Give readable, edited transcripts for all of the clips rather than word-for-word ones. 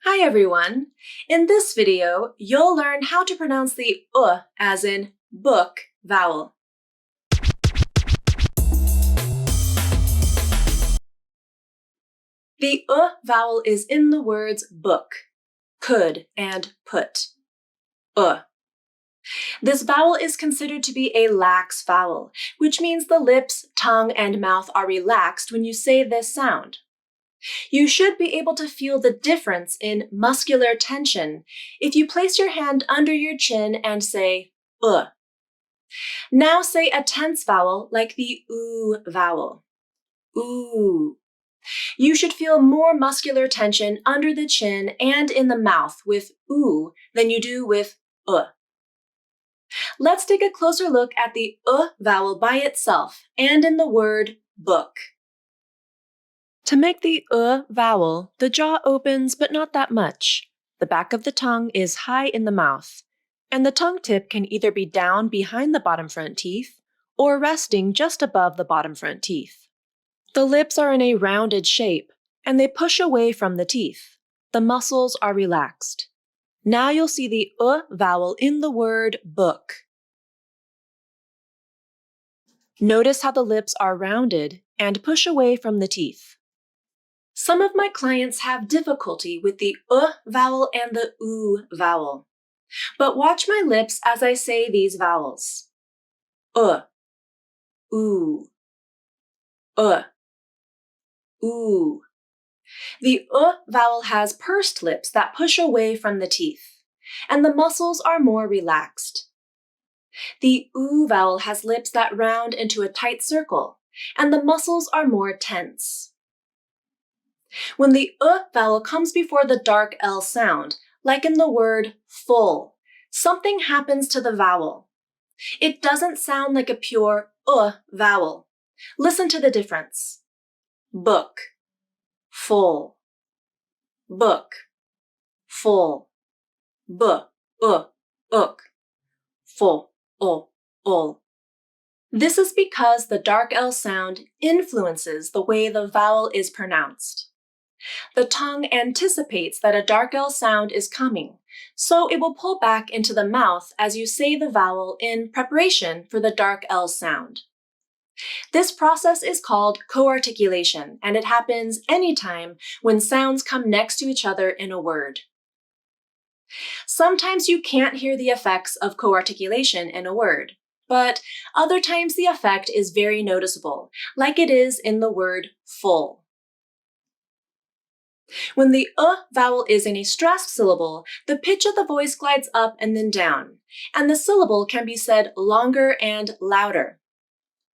Hi everyone! In this video, you'll learn how to pronounce the as in book vowel. The vowel is in the words book, could, and put. This vowel is considered to be a lax vowel, which means the lips, tongue, and mouth are relaxed when you say this sound. You should be able to feel the difference in muscular tension if you place your hand under your chin and say Now say a tense vowel like the oo vowel. Ooh. You should feel more muscular tension under the chin and in the mouth with oo than you do with Let's take a closer look at the vowel by itself and in the word book. To make the vowel, the jaw opens but not that much. The back of the tongue is high in the mouth, and the tongue tip can either be down behind the bottom front teeth or resting just above the bottom front teeth. The lips are in a rounded shape, and they push away from the teeth. The muscles are relaxed. Now you'll see the vowel in the word book. Notice how the lips are rounded and push away from the teeth. Some of my clients have difficulty with the vowel and the oo vowel. But watch my lips as I say these vowels. Ooh, ooh. The vowel has pursed lips that push away from the teeth, and the muscles are more relaxed. The oo vowel has lips that round into a tight circle, and the muscles are more tense. When the vowel comes before the dark L sound, like in the word full, something happens to the vowel. It doesn't sound like a pure vowel. Listen to the difference. Book, full. Book, full. Uk, full, ol. This is because the dark L sound influences the way the vowel is pronounced. The tongue anticipates that a dark L sound is coming, so it will pull back into the mouth as you say the vowel in preparation for the dark L sound. This process is called co-articulation, and it happens anytime when sounds come next to each other in a word. Sometimes you can't hear the effects of co-articulation in a word, but other times the effect is very noticeable, like it is in the word full. When the vowel is in a stressed syllable, the pitch of the voice glides up and then down, and the syllable can be said longer and louder.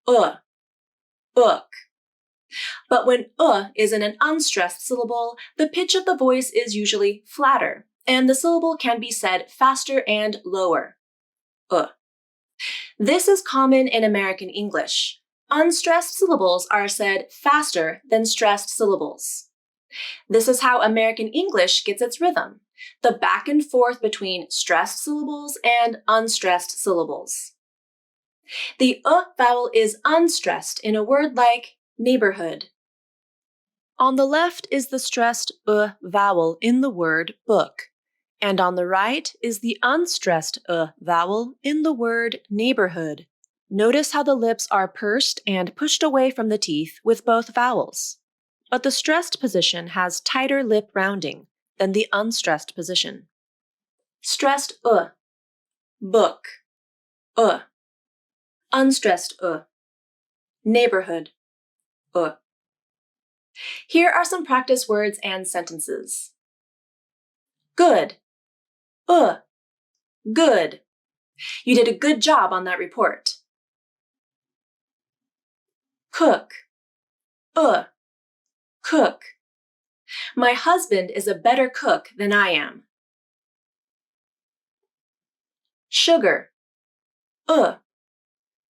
Book. But when is in an unstressed syllable, the pitch of the voice is usually flatter, and the syllable can be said faster and lower. This is common in American English. Unstressed syllables are said faster than stressed syllables. This is how American English gets its rhythm, the back and forth between stressed syllables and unstressed syllables. The vowel is unstressed in a word like neighborhood. On the left is the stressed vowel in the word book, and on the right is the unstressed vowel in the word neighborhood. Notice how the lips are pursed and pushed away from the teeth with both vowels. But the stressed position has tighter lip rounding than the unstressed position. Stressed book, unstressed neighborhood, Here are some practice words and sentences. Good, good. You did a good job on that report. Cook, cook. My husband is a better cook than I am. Sugar,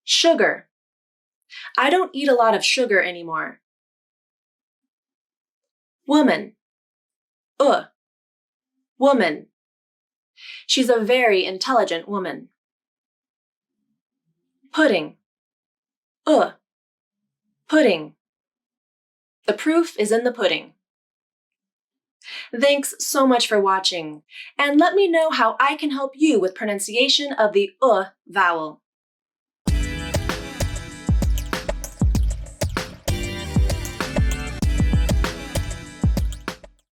sugar. I don't eat a lot of sugar anymore. Woman, woman. She's a very intelligent woman. Pudding, pudding. The proof is in the pudding. Thanks so much for watching, and let me know how I can help you with pronunciation of the vowel.